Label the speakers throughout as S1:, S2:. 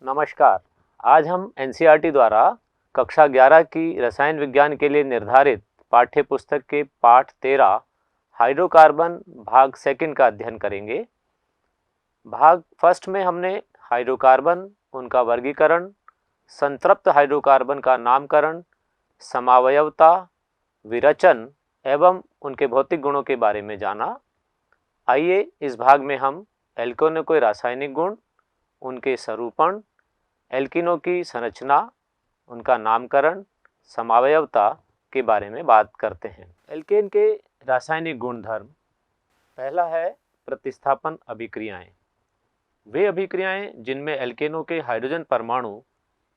S1: नमस्कार। आज हम एनसीईआरटी द्वारा कक्षा 11 की रसायन विज्ञान के लिए निर्धारित पाठ्य पुस्तक के पाठ 13 हाइड्रोकार्बन भाग सेकंड का अध्ययन करेंगे। भाग फर्स्ट में हमने हाइड्रोकार्बन, उनका वर्गीकरण, संतृप्त हाइड्रोकार्बन का नामकरण, समावयवता, विरचन एवं उनके भौतिक गुणों के बारे में जाना। आइए इस भाग में हम एल्केनों के रासायनिक गुण, उनके स्वरूपण, एल्कीनों की संरचना, उनका नामकरण, समावयवता के बारे में बात करते हैं। एल्केन के रासायनिक गुणधर्म। पहला है प्रतिस्थापन अभिक्रियाएं। वे अभिक्रियाएं जिनमें एल्केनों के हाइड्रोजन परमाणु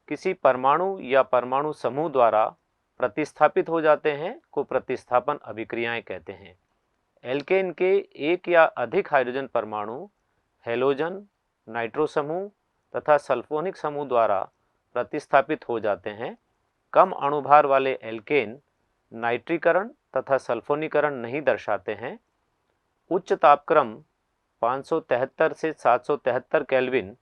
S1: किसी परमाणु या परमाणु समूह द्वारा प्रतिस्थापित हो जाते हैं को प्रतिस्थापन अभिक्रियाएं कहते हैं। एल्केन के एक या अधिक हाइड्रोजन परमाणु हेलोजन, नाइट्रो समूह तथा सल्फोनिक समूह द्वारा प्रतिस्थापित हो जाते हैं। कम अणुभार वाले एल्केन नाइट्रीकरण तथा सल्फोनीकरण नहीं दर्शाते हैं। उच्च तापक्रम 573 से 773 केल्विन,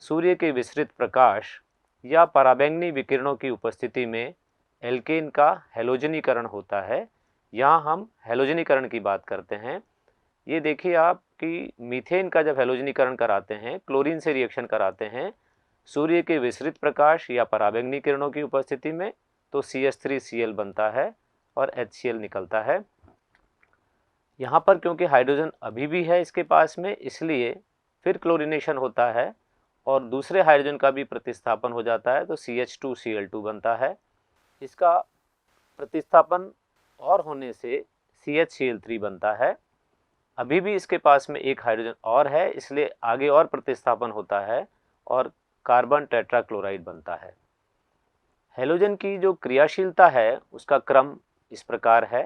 S1: सूर्य के विसरित प्रकाश या पराबैंगनी विकिरणों की उपस्थिति में एल्केन का हेलोजनीकरण होता है। यहाँ हम हेलोजनीकरण की बात करते हैं। ये देखिए आप कि मीथेन का जब हेलोजनीकरण कराते हैं, क्लोरीन से रिएक्शन कराते हैं सूर्य के विसरित प्रकाश या पराबैंगनी किरणों की उपस्थिति में, तो CH3Cl बनता है और HCl निकलता है। यहाँ पर क्योंकि हाइड्रोजन अभी भी है इसके पास में, इसलिए फिर क्लोरीनेशन होता है और दूसरे हाइड्रोजन का भी प्रतिस्थापन हो जाता है, तो CH2Cl2 बनता है। इसका प्रतिस्थापन और होने से CHCl3 बनता है। अभी भी इसके पास में एक हाइड्रोजन और है, इसलिए आगे और प्रतिस्थापन होता है और कार्बन टेट्राक्लोराइड बनता है। हेलोजन की जो क्रियाशीलता है उसका क्रम इस प्रकार है।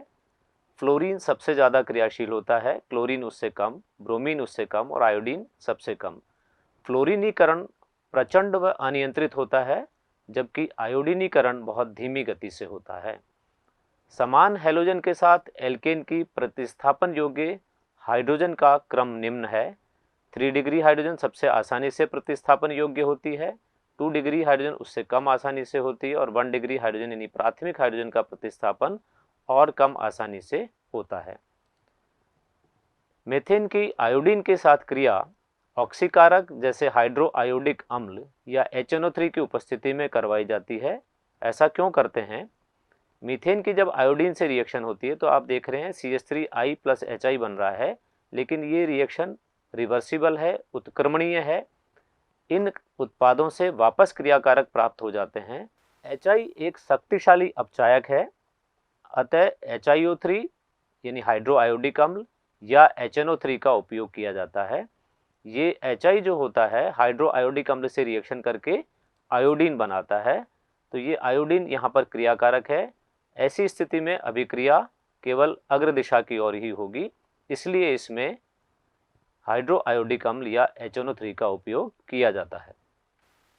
S1: फ्लोरीन सबसे ज़्यादा क्रियाशील होता है, क्लोरीन उससे कम, ब्रोमीन उससे कम और आयोडीन सबसे कम। फ्लोरीनीकरण प्रचंड व अनियंत्रित होता है, जबकि आयोडीनीकरण बहुत धीमी गति से होता है। समान हेलोजन के साथ एल्केन की प्रतिस्थापन योग्य हाइड्रोजन का क्रम निम्न है। 3 डिग्री हाइड्रोजन सबसे आसानी से प्रतिस्थापन योग्य होती है, 2 डिग्री हाइड्रोजन उससे कम आसानी से होती है और 1 डिग्री हाइड्रोजन यानी प्राथमिक हाइड्रोजन का प्रतिस्थापन और कम आसानी से होता है। मीथेन की आयोडीन के साथ क्रिया ऑक्सीकारक जैसे हाइड्रो आयोडिक अम्ल या HNO3 की उपस्थिति में करवाई जाती है। ऐसा क्यों करते हैं? मीथेन की जब आयोडीन से रिएक्शन होती है तो आप देख रहे हैं CH3I + HI बन रहा है, लेकिन ये रिएक्शन रिवर्सिबल है, उत्क्रमणीय है। इन उत्पादों से वापस क्रियाकारक प्राप्त हो जाते हैं। HI एक शक्तिशाली अपचायक है, अतः HiO3 यानी हाइड्रो आयोडिक अम्ल या HNO3 का उपयोग किया जाता है। ये HI जो होता है हाइड्रो आयोडिक अम्ल से रिएक्शन करके आयोडीन बनाता है, तो ये आयोडीन यहाँ पर क्रियाकारक है। ऐसी स्थिति में अभिक्रिया केवल अग्र दिशा की ओर ही होगी, इसलिए इसमें हाइड्रो आयोडिक अम्ल या HNO3 का उपयोग किया जाता है।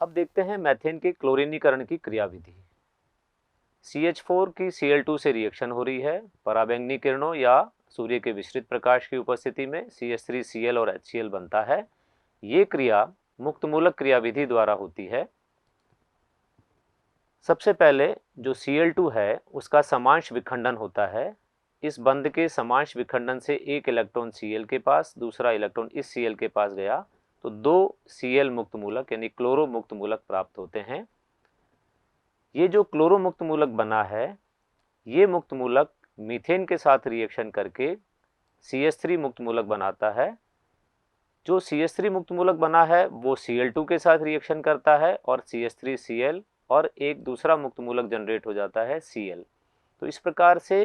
S1: अब देखते हैं मीथेन के क्लोरीनीकरण की क्रियाविधि। CH4 की Cl2 से रिएक्शन हो रही है, पराबैंगनी किरणों या सूर्य के विसरित प्रकाश की उपस्थिति में CH3Cl और HCl बनता है। ये क्रिया मुक्तमूलक क्रियाविधि द्वारा होती है। सबसे पहले जो Cl2 है उसका समांश विखंडन होता है। इस बंध के समांश विखंडन से एक इलेक्ट्रॉन Cl के पास, दूसरा इलेक्ट्रॉन इस Cl के पास गया, तो 2 Cl मुक्त मूलक यानी क्लोरो मुक्त मूलक प्राप्त होते हैं। ये जो क्लोरो मुक्त मूलक बना है, ये मुक्त मूलक मीथेन के साथ रिएक्शन करके CH3 मुक्त मूलक बनाता है। जो CH3 मुक्त मूलक बना है वो Cl2 के साथ रिएक्शन करता है और CH3Cl और एक दूसरा मुक्त मूलक जनरेट हो जाता है Cl। तो इस प्रकार से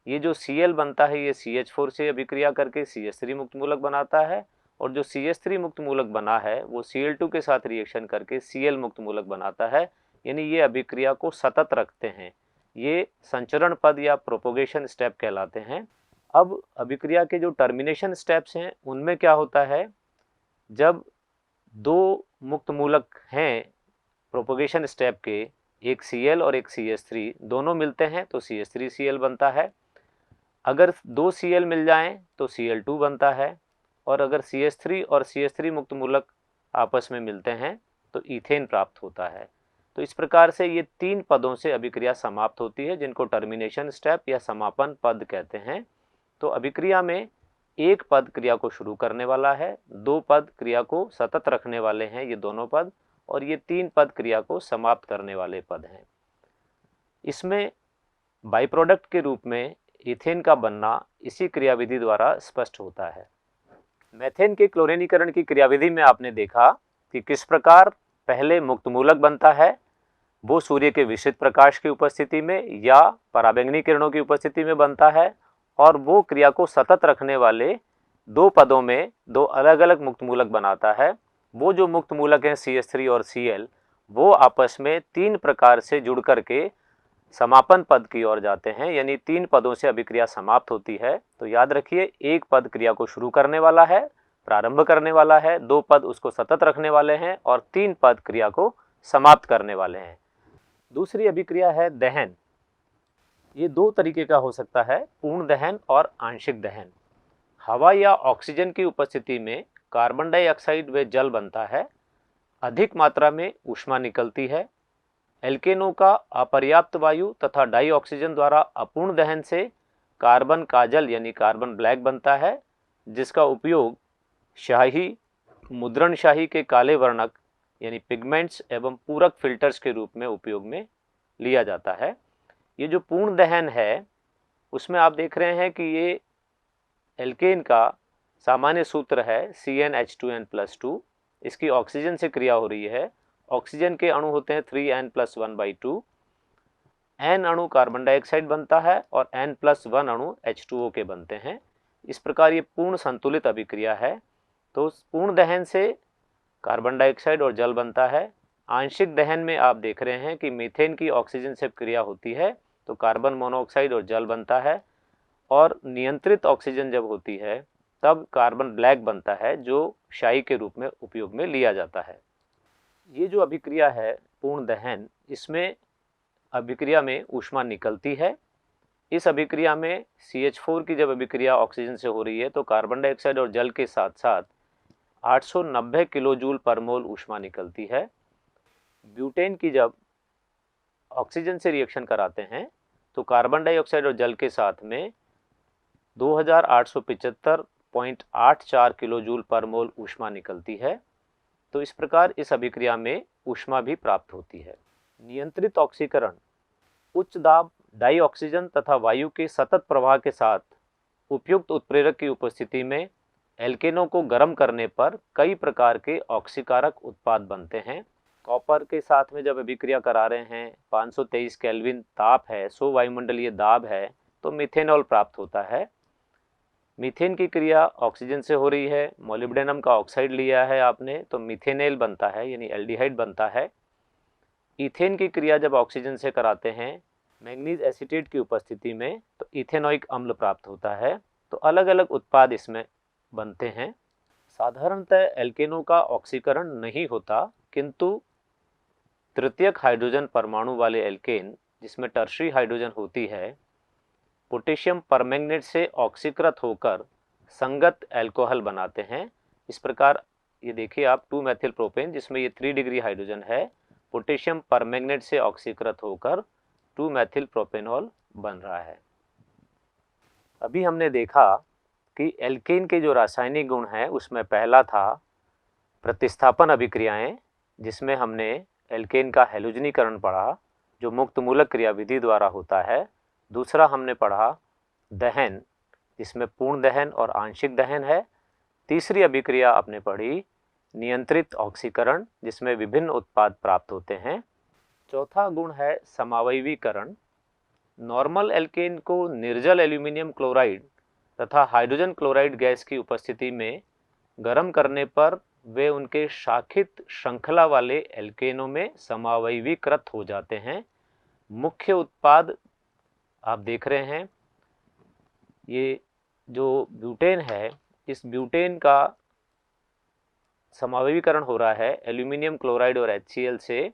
S1: ये जो Cl बनता है ये CH4 से अभिक्रिया करके CH3 मुक्त मूलक बनाता है और जो CH3 मुक्त मूलक बना है वो Cl2 के साथ रिएक्शन करके Cl मुक्त मूलक बनाता है, यानी ये अभिक्रिया को सतत रखते हैं। ये संचरण पद या प्रोपोगेशन स्टेप कहलाते हैं। अब अभिक्रिया के जो टर्मिनेशन स्टेप्स हैं उनमें क्या होता है, जब 2 मुक्त मूलक हैं प्रोपोगेशन स्टेप के, एक Cl और एक CH3 दोनों मिलते हैं तो CH3Cl बनता है। अगर 2 Cl मिल जाएं तो Cl2 बनता है और अगर CH3 और CH3 मुक्त मूलक आपस में मिलते हैं तो ईथेन प्राप्त होता है। तो इस प्रकार से ये 3 पदों से अभिक्रिया समाप्त होती है, जिनको टर्मिनेशन स्टेप या समापन पद कहते हैं। तो अभिक्रिया में एक पद क्रिया को शुरू करने वाला है, 2 पद क्रिया को सतत रखने वाले हैं ये दोनों पद, और ये 3 पद क्रिया को समाप्त करने वाले पद हैं। इसमें बाई प्रोडक्ट के रूप में ईथेन का बनना इसी क्रियाविधि द्वारा स्पष्ट होता है। मेथेन के क्लोरीनीकरण की क्रियाविधि में आपने देखा कि किस प्रकार पहले मुक्त मूलक बनता है, वो सूर्य के विशिष्ट प्रकाश की उपस्थिति में या पराबैंगनी किरणों की उपस्थिति में बनता है, और वो क्रिया को सतत रखने वाले 2 पदों में 2 अलग अलग मुक्त मूलक बनाता है। वो जो मुक्त मूलक हैं CH3 और Cl, वो आपस में 3 प्रकार से जुड़ करके समापन पद की ओर जाते हैं, यानी 3 पदों से अभिक्रिया समाप्त होती है। तो याद रखिए, एक पद क्रिया को शुरू करने वाला है, प्रारंभ करने वाला है, 2 पद उसको सतत रखने वाले हैं, और 3 पद क्रिया को समाप्त करने वाले हैं। दूसरी अभिक्रिया है दहन। ये 2 तरीके का हो सकता है, पूर्ण दहन और आंशिक दहन। हवा या ऑक्सीजन की उपस्थिति में कार्बन डाइऑक्साइड व जल बनता है, अधिक मात्रा में ऊष्मा निकलती है। एल्केनों का अपर्याप्त वायु तथा डाई ऑक्सीजन द्वारा अपूर्ण दहन से कार्बन काजल यानी कार्बन ब्लैक बनता है, जिसका उपयोग शाही, मुद्रण शाही के काले वर्णक यानी पिगमेंट्स एवं पूरक फिल्टर्स के रूप में उपयोग में लिया जाता है। ये जो पूर्ण दहन है, उसमें आप देख रहे हैं कि ये एल्केन का सामान्य सूत्र है CnH2n+2। इसकी ऑक्सीजन से क्रिया हो रही है। ऑक्सीजन के अणु होते हैं 3n+1/2। n अणु कार्बन डाइऑक्साइड बनता है और n+1 अणु H2O के बनते हैं। इस प्रकार ये पूर्ण संतुलित अभिक्रिया है। तो पूर्ण दहन से कार्बन डाइऑक्साइड और जल बनता है। आंशिक दहन में आप देख रहे हैं कि मीथेन की ऑक्सीजन से क्रिया होती है, तो कार्बन मोनोऑक्साइड और जल बनता है, और नियंत्रित ऑक्सीजन जब होती है तब कार्बन ब्लैक बनता है, जो शाई के रूप में उपयोग में लिया जाता है। ये जो अभिक्रिया है पूर्ण दहन, इसमें अभिक्रिया में ऊष्मा निकलती है। इस अभिक्रिया में CH4 की जब अभिक्रिया ऑक्सीजन से हो रही है तो कार्बन डाइऑक्साइड और जल के साथ साथ 890 किलो जूल पर मोल ऊष्मा निकलती है। ब्यूटेन की जब ऑक्सीजन से रिएक्शन कराते हैं तो कार्बन डाइऑक्साइड और जल के साथ में 2875.84 किलो जूल पर मोल ऊष्मा निकलती है। तो इस प्रकार इस अभिक्रिया में ऊष्मा भी प्राप्त होती है। नियंत्रित ऑक्सीकरण उच्च दाब डाई ऑक्सीजन तथा वायु के सतत प्रवाह के साथ उपयुक्त उत्प्रेरक की उपस्थिति में एल्केनों को गर्म करने पर कई प्रकार के ऑक्सीकारक उत्पाद बनते हैं। कॉपर के साथ में जब अभिक्रिया करा रहे हैं, 523 केल्विन ताप है, 100 वायुमंडलीय दाब है, तो मिथेनॉल प्राप्त होता है। मीथेन की क्रिया ऑक्सीजन से हो रही है, मोलिब्डेनम का ऑक्साइड लिया है आपने, तो मिथेनेल बनता है यानी एल्डिहाइड बनता है। ईथेन की क्रिया जब ऑक्सीजन से कराते हैं मैंगनीज एसीटेट की उपस्थिति में, तो इथेनोइक अम्ल प्राप्त होता है। तो अलग अलग उत्पाद इसमें बनते हैं। साधारणतः एल्केनों का ऑक्सीकरण नहीं होता, किंतु तृतीयक हाइड्रोजन परमाणु वाले एल्केन, जिसमें टर्शरी हाइड्रोजन होती है, पोटेशियम परमैंगनेट से ऑक्सीकृत होकर संगत अल्कोहल बनाते हैं। इस प्रकार ये देखिए आप 2 मेथिल प्रोपेन, जिसमें ये 3 डिग्री हाइड्रोजन है, पोटेशियम परमैंगनेट से ऑक्सीकृत होकर 2 मेथिल प्रोपेनॉल बन रहा है। अभी हमने देखा कि एल्केन के जो रासायनिक गुण हैं उसमें पहला था प्रतिस्थापन अभिक्रियाएं, जिसमें हमने एल्केन का हैलोजनीकरण पढ़ा जो मुक्त मूलक क्रियाविधि द्वारा होता है। दूसरा हमने पढ़ा दहन, जिसमें पूर्ण दहन और आंशिक दहन है। तीसरी अभिक्रिया आपने पढ़ी नियंत्रित ऑक्सीकरण, जिसमें विभिन्न उत्पाद प्राप्त होते हैं। चौथा गुण है समावयवीकरण। नॉर्मल एल्केन को निर्जल एल्यूमिनियम क्लोराइड तथा हाइड्रोजन क्लोराइड गैस की उपस्थिति में गर्म करने पर वे उनके शाखित श्रृंखला वाले एल्केनों में समावयवीकृत हो जाते हैं। मुख्य उत्पाद आप देख रहे हैं, ये जो ब्यूटेन है, इस ब्यूटेन का समावयवीकरण हो रहा है एल्यूमिनियम क्लोराइड और HCl से,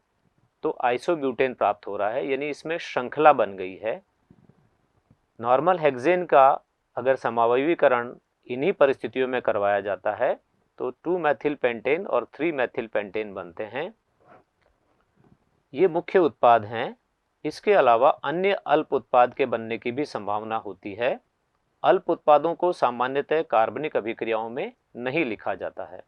S1: तो आइसोब्यूटेन प्राप्त हो रहा है, यानी इसमें श्रृंखला बन गई है। नॉर्मल हेक्सेन का अगर समावयवीकरण इन्हीं परिस्थितियों में करवाया जाता है तो 2 मेथिल पेंटेन और 3 मेथिल पेंटेन बनते हैं। ये मुख्य उत्पाद हैं। इसके अलावा अन्य अल्प उत्पाद के बनने की भी संभावना होती है। अल्प उत्पादों को सामान्यतः कार्बनिक अभिक्रियाओं में नहीं लिखा जाता है।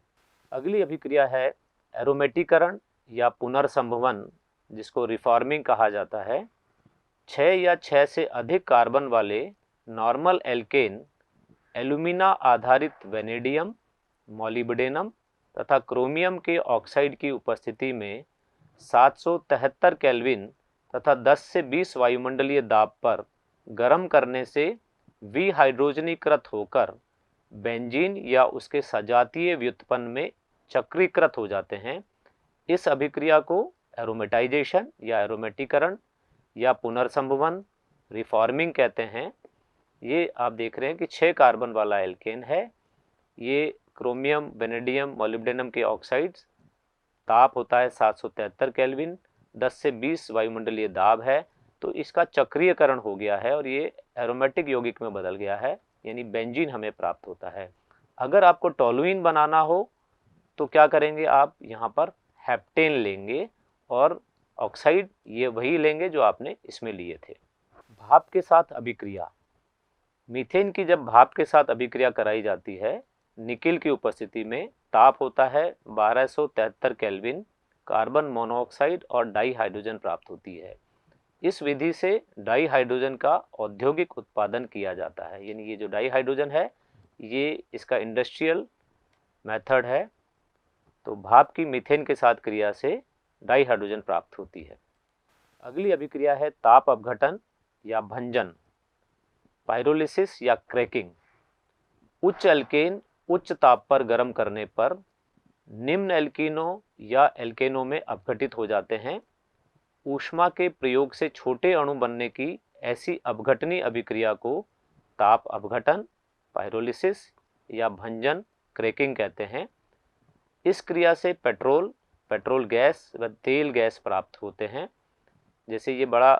S1: अगली अभिक्रिया है एरोमेटीकरण या पुनर्संभवन, जिसको रिफॉर्मिंग कहा जाता है। 6 या 6 से अधिक कार्बन वाले नॉर्मल एल्केन एल्यूमिना आधारित वेनेडियम, मॉलिब्डेनम तथा क्रोमियम के ऑक्साइड की उपस्थिति में 773 केल्विन तथा 10 से 20 वायुमंडलीय दाब पर गर्म करने से विहाइड्रोजनीकृत होकर बेंजीन या उसके सजातीय व्युत्पन्न में चक्रीकृत हो जाते हैं। इस अभिक्रिया को एरोमेटाइजेशन या एरोमेटीकरण या पुनर्संभवन, रिफॉर्मिंग कहते हैं। ये आप देख रहे हैं कि 6 कार्बन वाला एल्केन है। ये क्रोमियम, वेनेडियम, मॉलिब्डेनम के ऑक्साइड्स, ताप होता है 773 केल्विन, 10 से 20 वायुमंडलीय दाब है, तो इसका चक्रीयकरण हो गया है और ये एरोमेटिक यौगिक में बदल गया है, यानी बेंजीन हमें प्राप्त होता है। अगर आपको टोलुइन बनाना हो तो क्या करेंगे, आप यहाँ पर हेप्टेन लेंगे और ऑक्साइड ये वही लेंगे जो आपने इसमें लिए थे। भाप के साथ अभिक्रिया। मीथेन की जब भाप के साथ अभिक्रिया कराई जाती है, निकेल की उपस्थिति में ताप होता है 1273 केल्विन, कार्बन मोनोऑक्साइड और डाई हाइड्रोजन प्राप्त होती है। इस विधि से डाई हाइड्रोजन का औद्योगिक उत्पादन किया जाता है, यानी ये जो डाई हाइड्रोजन है ये इसका इंडस्ट्रियल मेथड है। तो भाप की मीथेन के साथ क्रिया से डाई हाइड्रोजन प्राप्त होती है। अगली अभिक्रिया है ताप अपघटन या भंजन, पायरोलिसिस या क्रैकिंग। उच्च एल्केन उच्च ताप पर गर्म करने पर निम्न एल्कीनों या एल्केनों में अपघटित हो जाते हैं। ऊष्मा के प्रयोग से छोटे अणु बनने की ऐसी अपघटनीय अभिक्रिया को ताप अपघटन, पायरोलिसिस या भंजन, क्रैकिंग कहते हैं। इस क्रिया से पेट्रोल गैस व तेल गैस प्राप्त होते हैं। जैसे ये बड़ा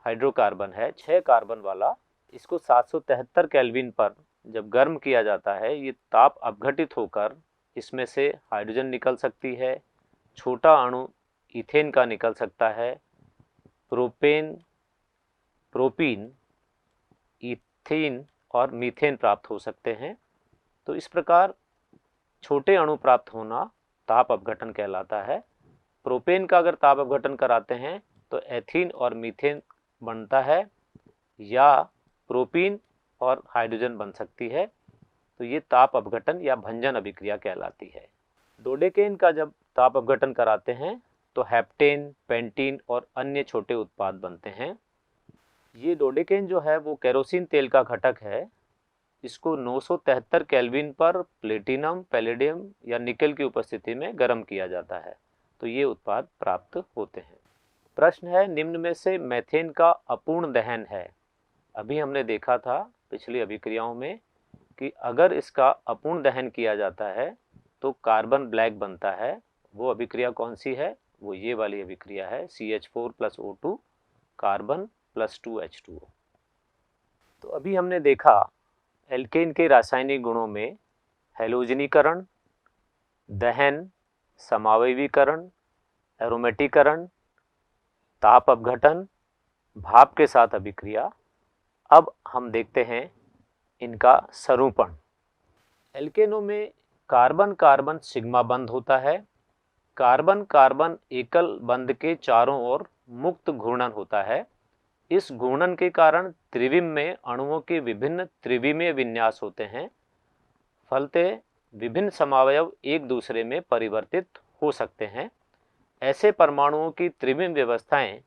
S1: हाइड्रोकार्बन है 6 कार्बन वाला, इसको 773 केल्विन पर जब गर्म किया जाता है, ये ताप अपघटित होकर इसमें से हाइड्रोजन निकल सकती है, छोटा अणु इथेन का निकल सकता है, प्रोपीन, इथेन और मीथेन प्राप्त हो सकते हैं। तो इस प्रकार छोटे अणु प्राप्त होना ताप अपघटन कहलाता है। प्रोपेन का अगर ताप अपघटन कराते हैं तो एथीन और मीथेन बनता है, या प्रोपीन और हाइड्रोजन बन सकती है। तो ये ताप अपघटन या भंजन अभिक्रिया कहलाती है। डोडेकेन का जब ताप अपघटन कराते हैं तो हेप्टेन, पेंटीन और अन्य छोटे उत्पाद बनते हैं। ये डोडेकेन जो है वो केरोसिन तेल का घटक है। इसको 973 केल्विन पर प्लेटिनम, पैलेडियम या निकेल की उपस्थिति में गर्म किया जाता है, तो ये उत्पाद प्राप्त होते हैं। प्रश्न है, निम्न में से मेथेन का अपूर्ण दहन है। अभी हमने देखा था पिछली अभिक्रियाओं में कि अगर इसका अपूर्ण दहन किया जाता है तो कार्बन ब्लैक बनता है। वो अभिक्रिया कौन सी है? वो ये वाली अभिक्रिया है, CH4 + O2 कार्बन + 2H2O। तो अभी हमने देखा एल्केन के रासायनिक गुणों में हैलोजनीकरण, दहन, समावयवीकरण, एरोमेटीकरण, ताप अपघटन, भाप के साथ अभिक्रिया। अब हम देखते हैं इनका सरूपण। एल्केनों में कार्बन कार्बन सिग्मा बंध होता है। कार्बन कार्बन एकल बंध के चारों ओर मुक्त घूर्णन होता है। इस घूर्णन के कारण त्रिविम में अणुओं के विभिन्न त्रिविमीय विन्यास होते हैं। फलतः विभिन्न समावयव एक दूसरे में परिवर्तित हो सकते हैं। ऐसे परमाणुओं की त्रिविम व्यवस्थाएं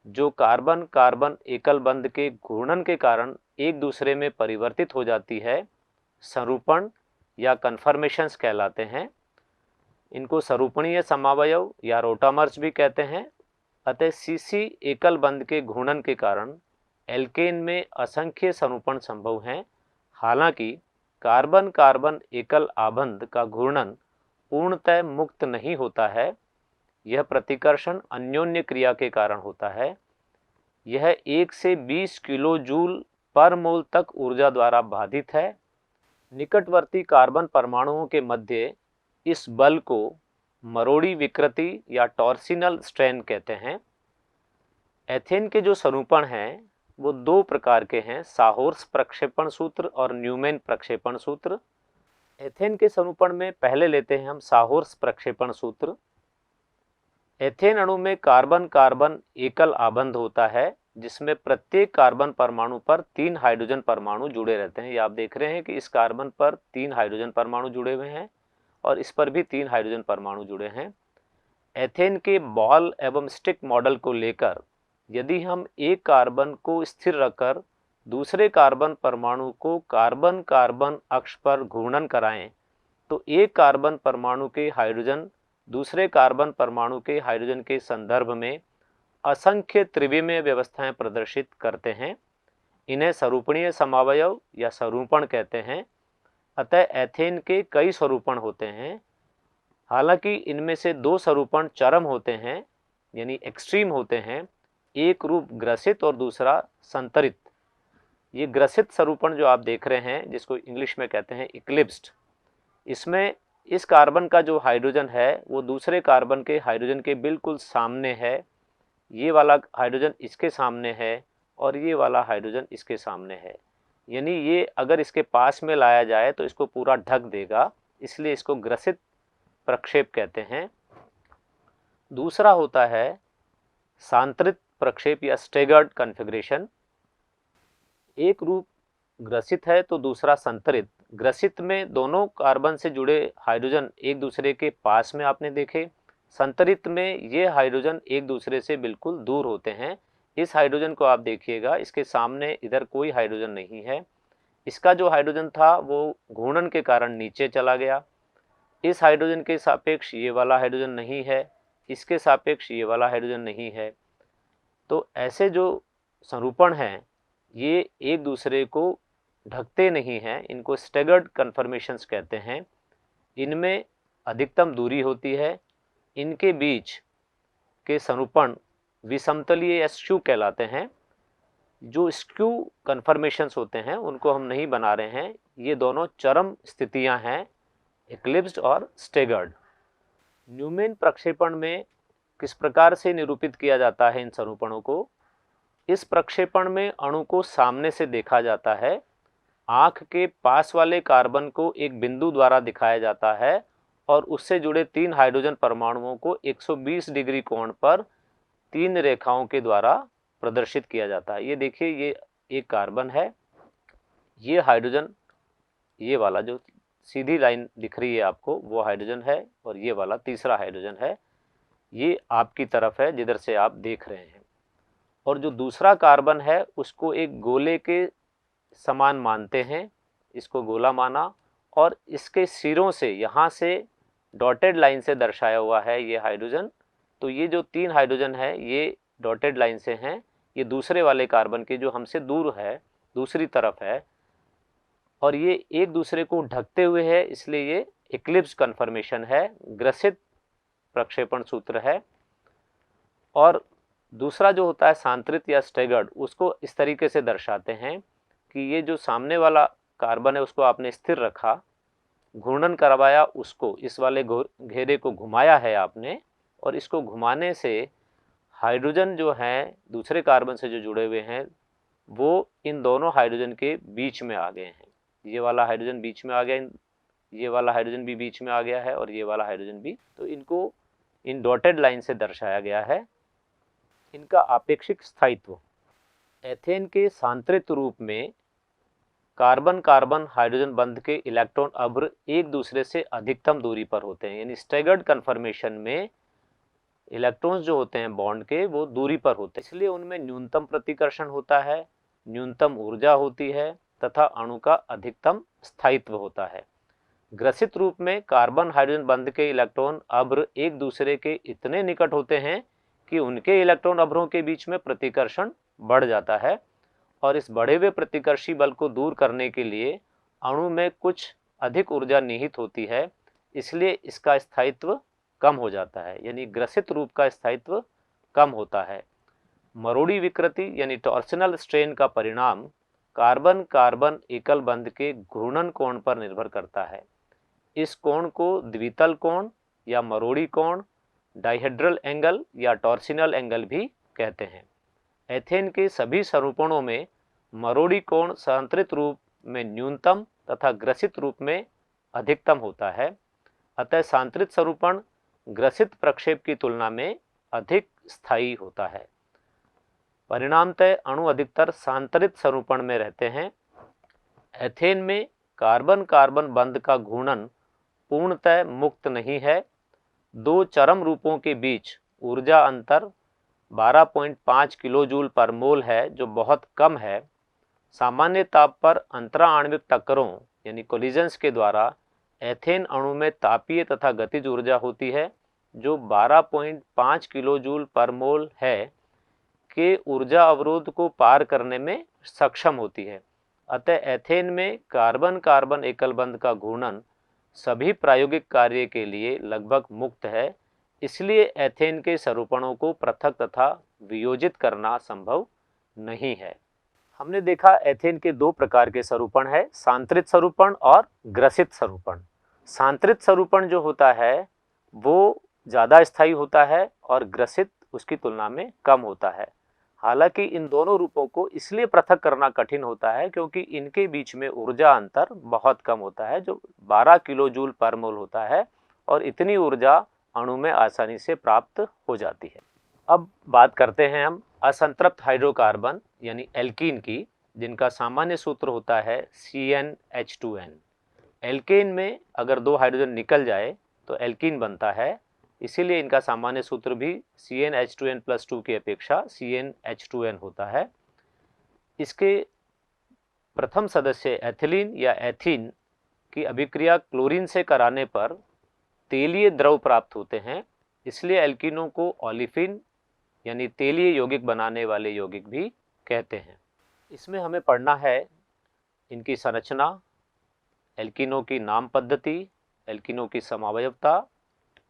S1: जो कार्बन कार्बन एकल बंध के घूर्णन के कारण एक दूसरे में परिवर्तित हो जाती है, सरूपण या कन्फर्मेशंस कहलाते हैं। इनको सरूपणीय समावयव या रोटामर्स भी कहते हैं। अतः सीसी एकल बंध के घूर्णन के कारण एल्केन में असंख्य सरूपण संभव हैं। हालांकि कार्बन कार्बन एकल आबंध का घूर्णन पूर्णतः मुक्त नहीं होता है। यह प्रतिकर्षण अन्योन्य क्रिया के कारण होता है। यह 1 से 20 किलो जूल पर मोल तक ऊर्जा द्वारा बाधित है। निकटवर्ती कार्बन परमाणुओं के मध्य इस बल को मरोड़ी विकृति या टॉर्सिनल स्ट्रेन कहते हैं। एथेन के जो स्वरूपण हैं वो दो प्रकार के हैं, साहोर्स प्रक्षेपण सूत्र और न्यूमैन प्रक्षेपण सूत्र। एथेन के स्वरूपण में पहले लेते हैं हम साहोर्स प्रक्षेपण सूत्र। एथेन अणु में कार्बन कार्बन एकल आबंध होता है, जिसमें प्रत्येक कार्बन परमाणु पर 3 हाइड्रोजन परमाणु जुड़े रहते हैं। ये आप देख रहे हैं कि इस कार्बन पर 3 हाइड्रोजन परमाणु जुड़े हुए हैं और इस पर भी 3 हाइड्रोजन परमाणु जुड़े हैं। एथेन के बॉल एवं स्टिक मॉडल को लेकर यदि हम एक कार्बन को स्थिर रखकर दूसरे कार्बन परमाणु को कार्बन कार्बन अक्ष पर घूर्णन कराएं तो एक कार्बन परमाणु के हाइड्रोजन दूसरे कार्बन परमाणु के हाइड्रोजन के संदर्भ में असंख्य त्रिविमीय व्यवस्थाएं प्रदर्शित करते हैं। इन्हें स्वरूपणीय समावयव या स्वरूपण कहते हैं। अतः एथेन के कई स्वरूपण होते हैं। हालांकि इनमें से 2 स्वरूपण चरम होते हैं यानी एक्सट्रीम होते हैं, एक रूप ग्रसित और दूसरा संतरित। ये ग्रसित स्वरूपण जो आप देख रहे हैं जिसको इंग्लिश में कहते हैं इक्लिप्स्ड, इसमें इस कार्बन का जो हाइड्रोजन है वो दूसरे कार्बन के हाइड्रोजन के बिल्कुल सामने है। ये वाला हाइड्रोजन इसके सामने है और ये वाला हाइड्रोजन इसके सामने है, यानी ये अगर इसके पास में लाया जाए तो इसको पूरा ढक देगा, इसलिए इसको ग्रसित प्रक्षेप कहते हैं। दूसरा होता है सांतरित प्रक्षेप या स्टेगर्ड कॉन्फ़िगरेशन। एक रूप ग्रसित है तो दूसरा संतरित। ग्रसित में दोनों कार्बन से जुड़े हाइड्रोजन एक दूसरे के पास में आपने देखे, संतरित में ये हाइड्रोजन एक दूसरे से बिल्कुल दूर होते हैं। इस हाइड्रोजन को आप देखिएगा, इसके सामने इधर कोई हाइड्रोजन नहीं है, इसका जो हाइड्रोजन था वो घूर्णन के कारण नीचे चला गया। इस हाइड्रोजन के सापेक्ष ये वाला हाइड्रोजन नहीं है, इसके सापेक्ष ये वाला हाइड्रोजन नहीं है। तो ऐसे जो स्वरूपण हैं ये एक दूसरे को ढकते नहीं हैं, इनको स्टेगर्ड कन्फर्मेशंस कहते हैं। इनमें अधिकतम दूरी होती है, इनके बीच के स्वरूपण विषमतलीय या स्क्यू कहलाते हैं। जो स्क्यू कन्फर्मेशंस होते हैं उनको हम नहीं बना रहे हैं, ये दोनों चरम स्थितियां हैं, इक्लिप्स्ड और स्टेगर्ड। न्यूमैन प्रक्षेपण में किस प्रकार से निरूपित किया जाता है इन स्वरूपणों को? इस प्रक्षेपण में अणु को सामने से देखा जाता है, आंख के पास वाले कार्बन को एक बिंदु द्वारा दिखाया जाता है और उससे जुड़े 3 हाइड्रोजन परमाणुओं को 120 डिग्री कोण पर 3 रेखाओं के द्वारा प्रदर्शित किया जाता है। ये देखिए, ये एक कार्बन है, ये हाइड्रोजन, ये वाला जो सीधी लाइन दिख रही है आपको वो हाइड्रोजन है और ये वाला तीसरा हाइड्रोजन है, ये आपकी तरफ है जिधर से आप देख रहे हैं। और जो दूसरा कार्बन है उसको एक गोले के समान मानते हैं, इसको गोला माना और इसके सिरों से यहाँ से डॉटेड लाइन से दर्शाया हुआ है ये हाइड्रोजन। तो ये जो 3 हाइड्रोजन है ये डॉटेड लाइन से हैं, ये दूसरे वाले कार्बन के जो हमसे दूर है दूसरी तरफ है और ये एक दूसरे को ढकते हुए है, इसलिए ये इक्लिप्स कन्फर्मेशन है, ग्रसित प्रक्षेपण सूत्र है। और दूसरा जो होता है सांतरित या स्टेगर्ड, उसको इस तरीके से दर्शाते हैं कि ये जो सामने वाला कार्बन है उसको आपने स्थिर रखा, घूर्णन करवाया, उसको इस वाले घेरे को घुमाया है आपने और इसको घुमाने से हाइड्रोजन जो हैं दूसरे कार्बन से जो जुड़े हुए हैं वो इन दोनों हाइड्रोजन के बीच में आ गए हैं। ये वाला हाइड्रोजन बीच में आ गया, ये वाला हाइड्रोजन भी बीच में आ गया है और ये वाला हाइड्रोजन भी। तो इनको इन डॉटेड लाइन से दर्शाया गया है। इनका आपेक्षिक स्थायित्व, एथेन के सांतरित रूप में कार्बन कार्बन हाइड्रोजन बंध के इलेक्ट्रॉन अभ्र एक दूसरे से अधिकतम दूरी पर होते हैं, यानी स्टैगर्ड कन्फर्मेशन में इलेक्ट्रॉन्स जो होते हैं बॉन्ड के वो दूरी पर होते हैं, इसलिए उनमें न्यूनतम प्रतिकर्षण होता है, न्यूनतम ऊर्जा होती है तथा अणु का अधिकतम स्थायित्व होता है। ग्रसित रूप में कार्बन हाइड्रोजन बंध के इलेक्ट्रॉन अभ्र एक दूसरे के इतने निकट होते हैं कि उनके इलेक्ट्रॉन अभ्रों के बीच में प्रतिकर्षण बढ़ जाता है और इस बढ़े हुए प्रतिकर्षी बल को दूर करने के लिए अणु में कुछ अधिक ऊर्जा निहित होती है, इसलिए इसका स्थायित्व कम हो जाता है, यानी ग्रसित रूप का स्थायित्व कम होता है। मरोड़ी विकृति यानी टॉर्सनल स्ट्रेन का परिणाम कार्बन कार्बन एकल बंध के घूर्णन कोण पर निर्भर करता है। इस कोण को द्वितल कोण या मरोड़ी कोण, डाइहेड्रल एंगल या टॉर्सिनल एंगल भी कहते हैं। एथेन के सभी स्वरूपणों में मरोड़ी कोण संतरित रूप में न्यूनतम तथा ग्रसित रूप में अधिकतम होता है। अतः सांतरित स्वरूपण ग्रसित प्रक्षेप की तुलना में अधिक स्थायी होता है। परिणामतः अणु अधिकतर सांतरित स्वरूपण में रहते हैं। एथेन में कार्बन कार्बन बंध का घूर्णन पूर्णतः मुक्त नहीं है। दो चरम रूपों के बीच ऊर्जा अंतर 12.5 किलोजूल पर मोल है, जो बहुत कम है। सामान्य ताप पर अंतराआण्विक टक्करों यानी कोलिजन्स के द्वारा एथेन अणु में तापीय तथा गतिज ऊर्जा होती है, जो 12.5 किलोजूल पर मोल है के ऊर्जा अवरोध को पार करने में सक्षम होती है। अतः एथेन में कार्बन कार्बन एकल बंध का घूर्णन सभी प्रायोगिक कार्य के लिए लगभग मुक्त है। इसलिए एथेन के स्वरूपणों को पृथक तथा वियोजित करना संभव नहीं है। हमने देखा एथेन के दो प्रकार के स्वरूपण है, सांतरित स्वरूपण और ग्रसित स्वरूपण। सांतरित स्वरूपण जो होता है वो ज़्यादा स्थायी होता है और ग्रसित उसकी तुलना में कम होता है। हालांकि इन दोनों रूपों को इसलिए पृथक करना कठिन होता है क्योंकि इनके बीच में ऊर्जा अंतर बहुत कम होता है, जो 12 किलोजूल पर मोल होता है, और इतनी ऊर्जा अणु में आसानी से प्राप्त हो जाती है। अब बात करते हैं हम असंतृप्त हाइड्रोकार्बन यानी एल्कीन की, जिनका सामान्य सूत्र होता है CnH2n। एल्केन में अगर दो हाइड्रोजन निकल जाए तो एल्कीन बनता है, इसीलिए इनका सामान्य सूत्र भी CnH2n+2 की अपेक्षा CnH2n होता है। इसके प्रथम सदस्य एथिलीन या एथीन की अभिक्रिया क्लोरीन से कराने पर तेलीय द्रव प्राप्त होते हैं, इसलिए एल्कीनों को ओलिफिन यानी तेलीय यौगिक बनाने वाले यौगिक भी कहते हैं। इसमें हमें पढ़ना है इनकी संरचना, एल्कीनों की नाम पद्धति, एल्कीनों की समावयवता,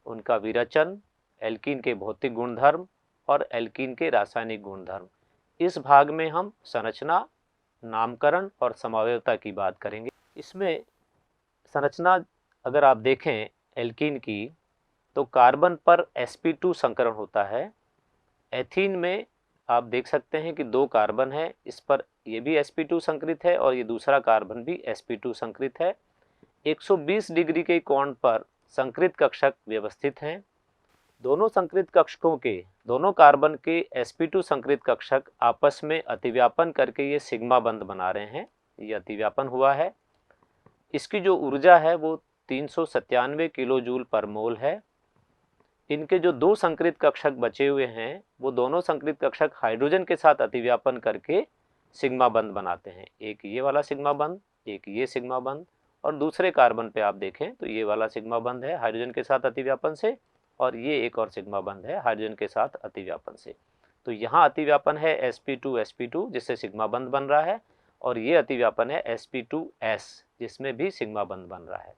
S1: उनका विरचन, एल्कीन के भौतिक गुणधर्म और एल्कीन के रासायनिक गुणधर्म। इस भाग में हम संरचना, नामकरण और समावयवता की बात करेंगे। इसमें संरचना अगर आप देखें एल्कीन की तो कार्बन पर sp2 संकरण होता है। एथीन में आप देख सकते हैं कि दो कार्बन है, इस पर ये भी sp2 संकरित है और ये दूसरा कार्बन भी sp2 संकरित है। 120 डिग्री के कोण पर संकरित कक्षक व्यवस्थित हैं। दोनों संकरित कक्षकों के, दोनों कार्बन के sp2 संकरित कक्षक आपस में अतिव्यापन करके ये सिग्मा बंध बना रहे हैं, ये अतिव्यापन हुआ है। इसकी जो ऊर्जा है वो 397 किलोजूल पर मोल है। इनके जो दो संकरित कक्षक बचे हुए हैं वो दोनों संकरित कक्षक हाइड्रोजन के साथ अतिव्यापन करके सिग्मा बंध बनाते हैं। एक ये वाला सिग्मा बंध, एक ये सिग्मा बंध, और दूसरे कार्बन पे आप देखें तो ये वाला सिग्मा बंध है हाइड्रोजन के साथ अतिव्यापन से, और ये एक और सिग्मा बंध है हाइड्रोजन के साथ अतिव्यापन से। तो यहाँ अतिव्यापन है sp2 जिससे सिग्मा बंध बन रहा है, और ये अतिव्यापन है sp2s जिसमें भी सिग्मा बंध बन रहा है।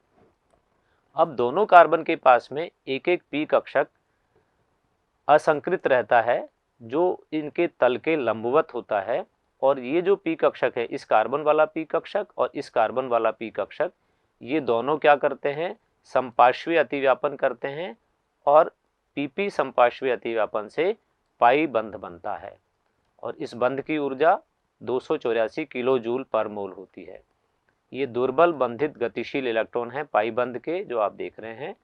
S1: अब दोनों कार्बन के पास में एक एक p कक्षक असंकृत रहता है जो इनके तल के लंबवत होता है, और ये जो p कक्षक है, इस कार्बन वाला p कक्षक और इस कार्बन वाला p कक्षक, ये दोनों क्या करते हैं, समपार्श्वीय अतिव्यापन करते हैं, और pp समपार्श्वीय अतिव्यापन से पाई बंध बनता है, और इस बंध की ऊर्जा 284 किलोजूल पर मोल होती है। ये दुर्बल बंधित गतिशील इलेक्ट्रॉन हैं पाई बंध के, जो आप देख रहे हैं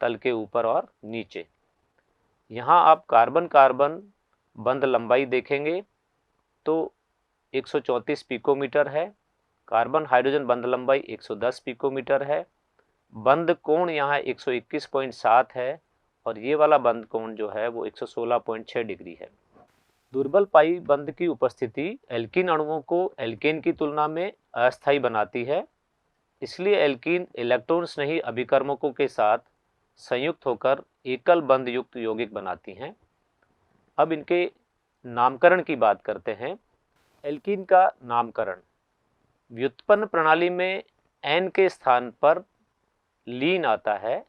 S1: तल के ऊपर और नीचे। यहाँ आप कार्बन कार्बन बंध लंबाई देखेंगे तो 134 पिकोमीटर है, कार्बन हाइड्रोजन बंध लंबाई 110 पिकोमीटर है, बंध कोण यहाँ 121.7 है, और ये वाला बंध कोण जो है वो 116.6 डिग्री है। दुर्बल पाई बंध की उपस्थिति एल्कीन अणुओं को एल्केन की तुलना में अस्थायी बनाती है, इसलिए एल्कीन इलेक्ट्रॉन्स नहीं अभिकर्मकों के साथ संयुक्त होकर एकल बंध युक्त यौगिक बनाती हैं। अब इनके नामकरण की बात करते हैं। एल्कीन का नामकरण, व्युत्पन्न प्रणाली में एन के स्थान पर लीन आता है,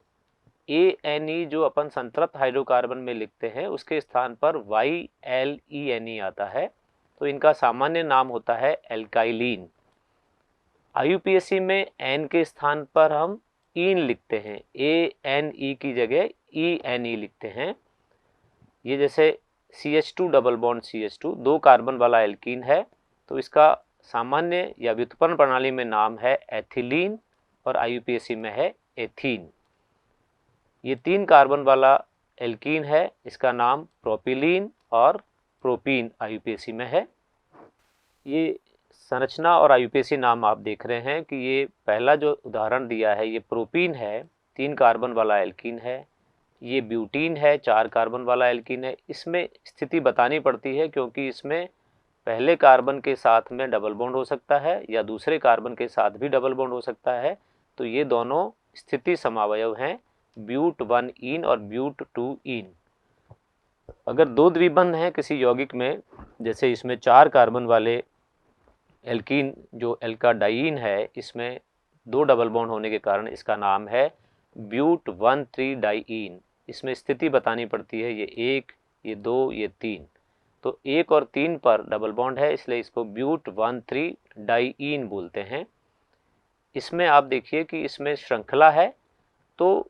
S1: ANE जो अपन संतृप्त हाइड्रोकार्बन में लिखते हैं उसके स्थान पर YLENE आता है, तो इनका सामान्य नाम होता है एल्काइलीन। IUPAC में N के स्थान पर हम ईन लिखते हैं, ANE की जगह ENE लिखते हैं। ये जैसे CH2 डबल बॉन्ड CH2 दो कार्बन वाला एल्कीन है, तो इसका सामान्य या व्युत्पन्न प्रणाली में नाम है एथिलीन और IUPAC में है एथीन। ये तीन कार्बन वाला एल्कीन है, इसका नाम प्रोपिलीन और प्रोपीन IUPAC में है। ये संरचना और IUPAC नाम आप देख रहे हैं कि ये पहला जो उदाहरण दिया है ये प्रोपीन है, तीन कार्बन वाला एल्कीन है। ये ब्यूटीन है, चार कार्बन वाला एल्कीन है। इसमें स्थिति बतानी पड़ती है क्योंकि इसमें पहले कार्बन के साथ में डबल बॉन्ड हो सकता है या दूसरे कार्बन के साथ भी डबल बॉन्ड हो सकता है, तो ये दोनों स्थिति समावयव हैं, ब्यूट 1 ईन और ब्यूट 2 ईन। अगर दो द्विबंध हैं किसी यौगिक में, जैसे इसमें चार कार्बन वाले एल्कीन जो एल्काडाइन है, इसमें दो डबल बॉन्ड होने के कारण इसका नाम है ब्यूट 1,3 डाइईन। इसमें स्थिति बतानी पड़ती है, ये एक, ये दो, ये तीन, तो एक और तीन पर डबल बॉन्ड है, इसलिए इसको ब्यूट 1,3 डाइईन बोलते हैं। इसमें आप देखिए कि इसमें श्रृंखला है, तो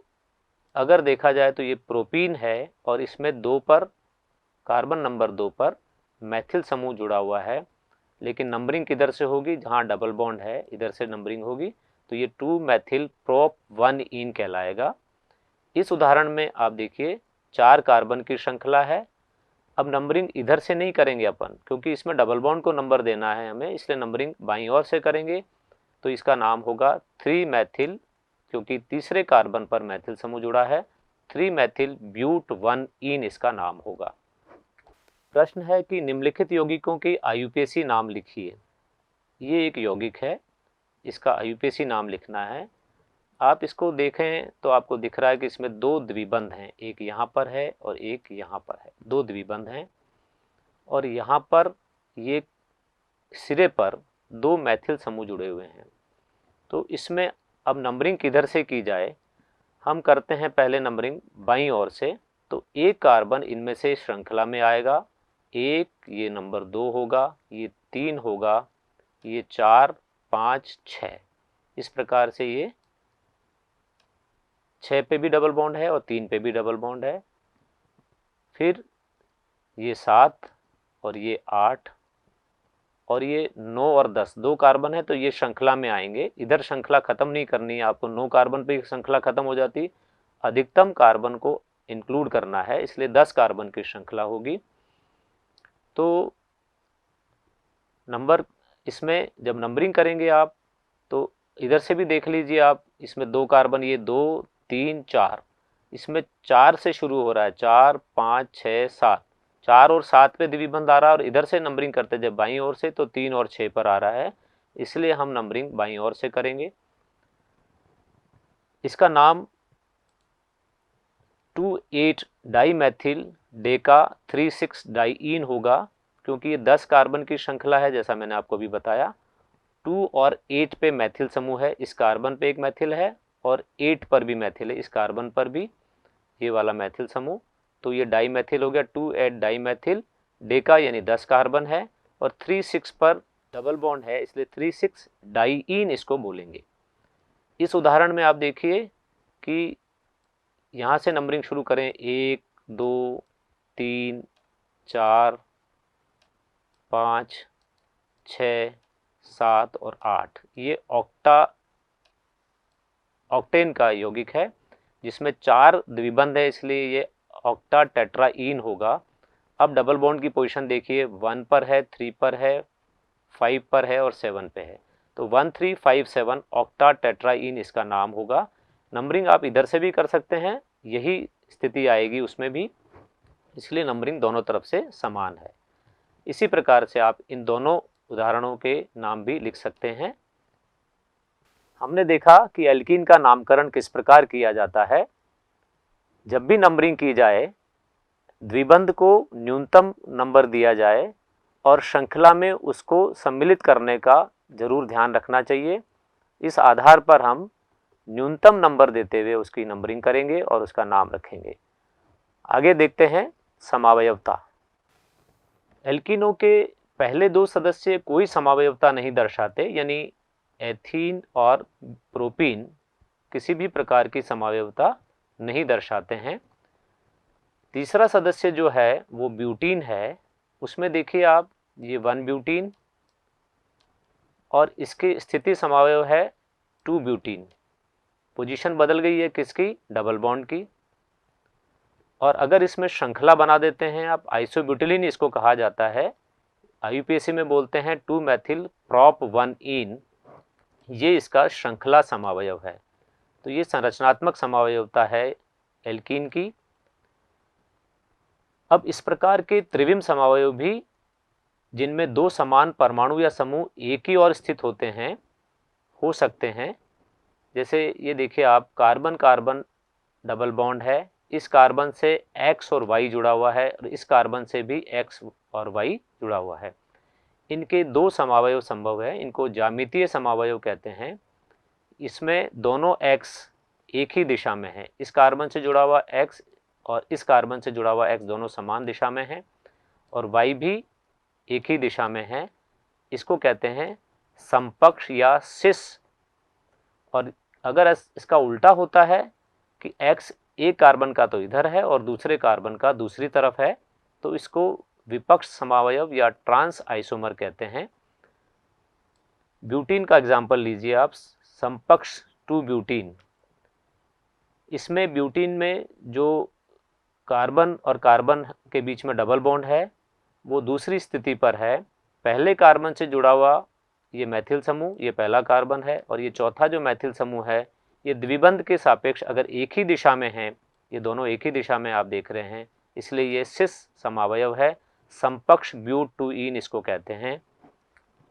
S1: अगर देखा जाए तो ये प्रोपीन है और इसमें दो पर कार्बन नंबर 2 पर मैथिल समूह जुड़ा हुआ है, लेकिन नंबरिंग किधर से होगी, जहाँ डबल बॉन्ड है इधर से नंबरिंग होगी, तो ये 2 मैथिल प्रोप 1 ईन कहलाएगा। इस उदाहरण में आप देखिए चार कार्बन की श्रृंखला है। अब नंबरिंग इधर से नहीं करेंगे अपन, क्योंकि इसमें डबल बॉन्ड को नंबर देना है हमें, इसलिए नंबरिंग बाईं ओर से करेंगे। तो इसका नाम होगा 3 मैथिल, क्योंकि तीसरे कार्बन पर मैथिल समूह जुड़ा है, 3 मैथिल ब्यूट 1 ईन इसका नाम होगा। प्रश्न है कि निम्नलिखित यौगिकों के IUPAC नाम लिखिए। ये एक यौगिक है, इसका IUPAC नाम लिखना है। आप इसको देखें तो आपको दिख रहा है कि इसमें दो द्विबंध हैं, एक यहाँ पर है और एक यहाँ पर है, दो द्विबंध हैं। और यहाँ पर ये सिरे पर दो मैथिल समूह जुड़े हुए हैं। तो इसमें अब नंबरिंग किधर से की जाए, हम करते हैं पहले नंबरिंग बाईं ओर से। तो एक कार्बन इनमें से श्रृंखला में आएगा, एक, ये नंबर 2 होगा, ये 3 होगा, ये 4, 5, 6, इस प्रकार से ये 6 पे भी डबल बॉन्ड है और 3 पे भी डबल बॉन्ड है। फिर ये 7 और ये 8 और ये 9 और 10, दो कार्बन है तो ये श्रृंखला में आएंगे। इधर श्रृंखला खत्म नहीं करनी है आपको, 9 कार्बन पे श्रृंखला खत्म हो जाती, अधिकतम कार्बन को इंक्लूड करना है, इसलिए 10 कार्बन की श्रृंखला होगी। तो नंबर इसमें जब नंबरिंग करेंगे आप, तो इधर से भी देख लीजिए आप, इसमें दो कार्बन, ये 2, 3, 4, इसमें 4 से शुरू हो रहा है, 4, 5, 6, 7, 4 और 7 पे द्विबंध आ रहा है। और इधर से नंबरिंग करते जब बाईं ओर से, तो 3 और 6 पर आ रहा है, इसलिए हम नंबरिंग बाईं ओर से करेंगे। इसका नाम 2,8 डाईमेथिल डेका 3,6 डाइईन होगा, क्योंकि ये 10 कार्बन की श्रृंखला है, जैसा मैंने आपको भी बताया। 2 और 8 पे मैथिल समूह है, इस कार्बन पे एक मैथिल है और 8 पर भी मैथिल है, इस कार्बन पर भी ये वाला मैथिल समूह, तो ये डाईमेथिल हो गया। 2,8 डाईमेथिल डेका यानी 10 कार्बन है और 3,6 पर डबल बॉन्ड है, इसलिए 3,6 डाइईन इसको बोलेंगे। इस उदाहरण में आप देखिए कि यहाँ से नंबरिंग शुरू करें, 1, 2, 3, 4, 5, 6, 7 और 8, ये ऑक्टेन का यौगिक है, जिसमें 4 द्विबंध है, इसलिए ये ऑक्टा टेट्राईन होगा। अब डबल बॉन्ड की पोजीशन देखिए, 1 पर है, 3 पर है, 5 पर है और 7 पे है, तो 1, 3, 5, 7 ऑक्टा टेट्राईन इसका नाम होगा। नंबरिंग आप इधर से भी कर सकते हैं, यही स्थिति आएगी उसमें भी, इसलिए नंबरिंग दोनों तरफ से समान है। इसी प्रकार से आप इन दोनों उदाहरणों के नाम भी लिख सकते हैं। हमने देखा कि एल्कीन का नामकरण किस प्रकार किया जाता है। जब भी नंबरिंग की जाए, द्विबंध को न्यूनतम नंबर दिया जाए और श्रृंखला में उसको सम्मिलित करने का जरूर ध्यान रखना चाहिए। इस आधार पर हम न्यूनतम नंबर देते हुए उसकी नंबरिंग करेंगे और उसका नाम रखेंगे। आगे देखते हैं समावयवता। एल्कीनों के पहले दो सदस्य कोई समावयवता नहीं दर्शाते, यानी एथीन और प्रोपीन किसी भी प्रकार की समावयवता नहीं दर्शाते हैं। तीसरा सदस्य जो है वो ब्यूटीन है। उसमें देखिए आप, ये 1 ब्यूटीन और इसकी स्थिति समावयव है 2 ब्यूटीन। पोजीशन बदल गई है किसकी? डबल बॉन्ड की। और अगर इसमें श्रृंखला बना देते हैं आप, आइसोब्यूटिलीन इसको कहा जाता है, आईयूपीएसी में बोलते हैं 2 मेथिल प्रॉप 1 इन, ये इसका श्रृंखला समावयव है। तो ये संरचनात्मक समावयवता है एल्कीन की। अब इस प्रकार के त्रिविम समावयव भी, जिनमें 2 समान परमाणु या समूह एक ही और स्थित होते हैं, हो सकते हैं। जैसे ये देखिए आप, कार्बन कार्बन डबल बॉन्ड है, इस कार्बन से X और Y जुड़ा हुआ है और इस कार्बन से भी X और Y जुड़ा हुआ है। इनके 2 समावयव संभव है, इनको ज्यामितीय समावयव कहते हैं। इसमें दोनों X एक ही दिशा में है, इस कार्बन से जुड़ा हुआ X और इस कार्बन से जुड़ा हुआ X दोनों समान दिशा में है, और Y भी एक ही दिशा में है। इसको कहते हैं समपक्ष या सिस। और अगर इसका उल्टा होता है कि X एक कार्बन का तो इधर है और दूसरे कार्बन का दूसरी तरफ है, तो इसको विपक्ष समावयव या ट्रांस आइसोमर कहते हैं। ब्यूटीन का एग्जाम्पल लीजिए आप, समपक्ष 2 ब्यूटीन। इसमें ब्यूटीन में जो कार्बन और कार्बन के बीच में डबल बॉन्ड है वो दूसरी स्थिति पर है। पहले कार्बन से जुड़ा हुआ ये मैथिल समूह, ये पहला कार्बन है, और ये चौथा जो मैथिल समूह है ये द्विबंध के सापेक्ष अगर एक ही दिशा में है, ये दोनों एक ही दिशा में आप देख रहे हैं, इसलिए ये सिस समावयव है, समपक्ष ब्यूट 2 इन इसको कहते हैं।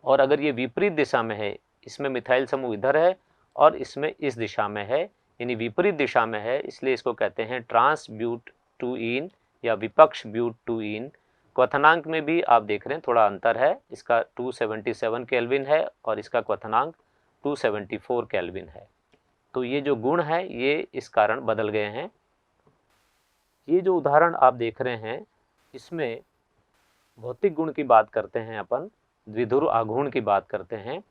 S1: और अगर ये विपरीत दिशा में है, इसमें मिथाइल समूह इधर है और इसमें इस दिशा में है, यानी विपरीत दिशा में है, इसलिए इसको कहते हैं ट्रांस ब्यूट 2 इन या विपक्ष ब्यूट 2 इन। क्वथनांक में भी आप देख रहे हैं थोड़ा अंतर है, इसका 277 केल्विन है और इसका क्वथनांक 274 केल्विन है। तो ये जो गुण है ये इस कारण बदल गए हैं। ये जो उदाहरण आप देख रहे हैं इसमें भौतिक गुण की बात करते हैं अपन, द्विध्रुव आघूर्ण की बात करते हैं।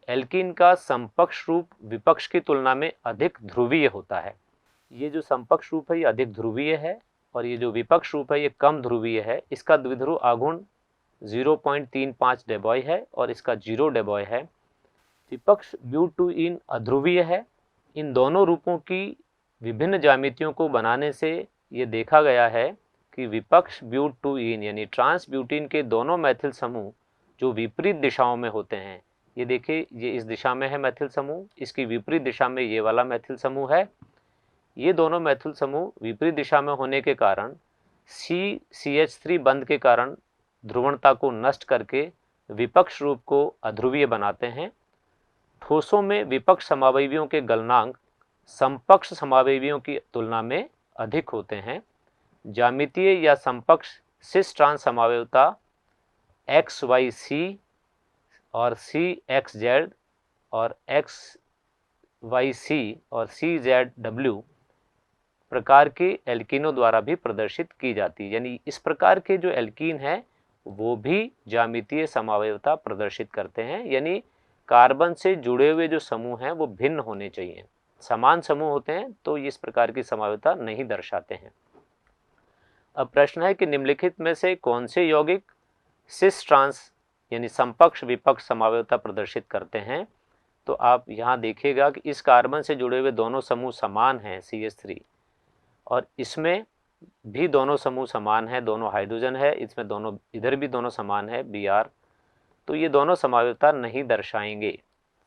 S1: एल्कीन का समपक्ष रूप विपक्ष की तुलना में अधिक ध्रुवीय होता है। ये जो समपक्ष रूप है ये अधिक ध्रुवीय है और ये जो विपक्ष रूप है ये कम ध्रुवीय है। इसका द्विध्रुव आघूर्ण 0.35 डेबॉय है और इसका 0 डेबॉय है। विपक्ष ब्यूट 2 इन अध्रुवीय है। इन दोनों रूपों की विभिन्न ज्यामितियों को बनाने से ये देखा गया है कि विपक्ष ब्यूट 2 इन यानी ट्रांस ब्यूटीन के दोनों मैथिल समूह जो विपरीत दिशाओं में होते हैं, ये देखिए ये इस दिशा में है मैथिल समूह, इसकी विपरीत दिशा में ये वाला मैथिल समूह है। ये दोनों मैथिल समूह विपरीत दिशा में होने के कारण CCH3 बंध के कारण ध्रुवणता को नष्ट करके विपक्ष रूप को अध्रुवीय बनाते हैं। ठोसों में विपक्ष समावयवियों के गलनांक समपक्ष समावयवियों की तुलना में अधिक होते हैं। ज्यामितीय या समपक्ष सिस ट्रांस समावयवता XYC और CXZ और XYC और CZW प्रकार के एल्कीनों द्वारा भी प्रदर्शित की जाती है। यानी इस प्रकार के जो एल्कीन है वो भी ज्यामितीय समावयवता प्रदर्शित करते हैं, यानी कार्बन से जुड़े हुए जो समूह हैं वो भिन्न होने चाहिए। समान समूह होते हैं तो इस प्रकार की समावयवता नहीं दर्शाते हैं। अब प्रश्न है कि निम्नलिखित में से कौन से यौगिक सिस ट्रांस यानी समपक्ष विपक्ष समावयवता प्रदर्शित करते हैं। तो आप यहाँ देखिएगा कि इस कार्बन से जुड़े हुए दोनों समूह समान हैं CH3, और इसमें भी दोनों समूह समान है, दोनों हाइड्रोजन है, इसमें दोनों इधर भी दोनों समान है Br, तो ये दोनों समावयवता नहीं दर्शाएंगे।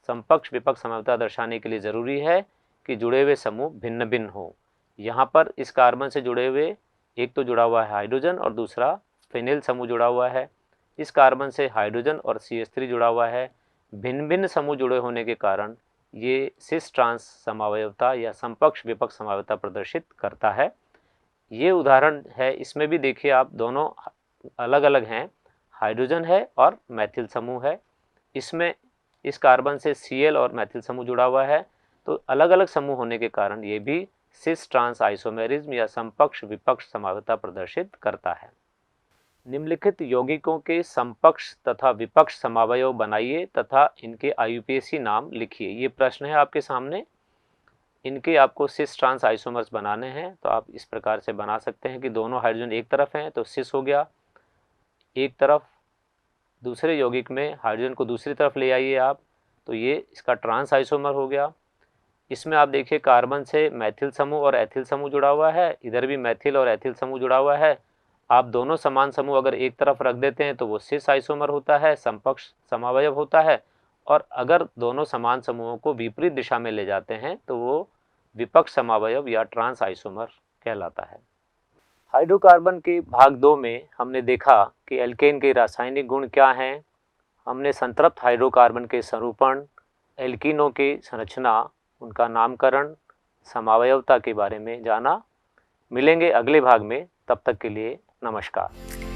S1: समपक्ष विपक्ष समावयवता दर्शाने के लिए ज़रूरी है कि जुड़े हुए समूह भिन्न भिन्न हो। यहाँ पर इस कार्बन से जुड़े हुए एक तो जुड़ा हुआ है हाइड्रोजन और दूसरा फिनिल समूह जुड़ा हुआ है। इस कार्बन से हाइड्रोजन और CH3 जुड़ा हुआ है। भिन्न भिन्न समूह जुड़े होने के कारण ये सिस ट्रांस समावयवता या समपक्ष विपक्ष समावयवता प्रदर्शित करता है। ये उदाहरण है, इसमें भी देखिए आप दोनों अलग अलग हैं, हाइड्रोजन है और मैथिल समूह है। इसमें इस कार्बन से Cl और मैथिल समूह जुड़ा हुआ है, तो अलग अलग समूह होने के कारण ये भी सिस ट्रांस आइसोमेरिज्म या समपक्ष विपक्ष समावयवता प्रदर्शित करता है। निम्नलिखित यौगिकों के समपक्ष तथा विपक्ष समावयव बनाइए तथा इनके IUPAC नाम लिखिए। ये प्रश्न है आपके सामने। इनके आपको सिस ट्रांस आइसोमर्स बनाने हैं। तो आप इस प्रकार से बना सकते हैं कि दोनों हाइड्रोजन एक तरफ हैं तो सिस हो गया एक तरफ, दूसरे यौगिक में हाइड्रोजन को दूसरी तरफ ले आइए आप, तो ये इसका ट्रांस आइसोमर हो गया। इसमें आप देखिए कार्बन से मैथिल समूह और एथिल समूह जुड़ा हुआ है, इधर भी मैथिल और एथिल समूह जुड़ा हुआ है। आप दोनों समान समूह अगर एक तरफ रख देते हैं तो वो सिस आइसोमर होता है, समपक्ष समावयव होता है। और अगर दोनों समान समूहों को विपरीत दिशा में ले जाते हैं तो वो विपक्ष समावयव या ट्रांस आइसोमर कहलाता है। हाइड्रोकार्बन के भाग 2 में हमने देखा कि एल्केन के रासायनिक गुण क्या हैं। हमने संतृप्त हाइड्रोकार्बन के स्वरूपण, एल्कीनों की संरचना, उनका नामकरण, समावयवता के बारे में जाना। मिलेंगे अगले भाग में, तब तक के लिए नमस्कार।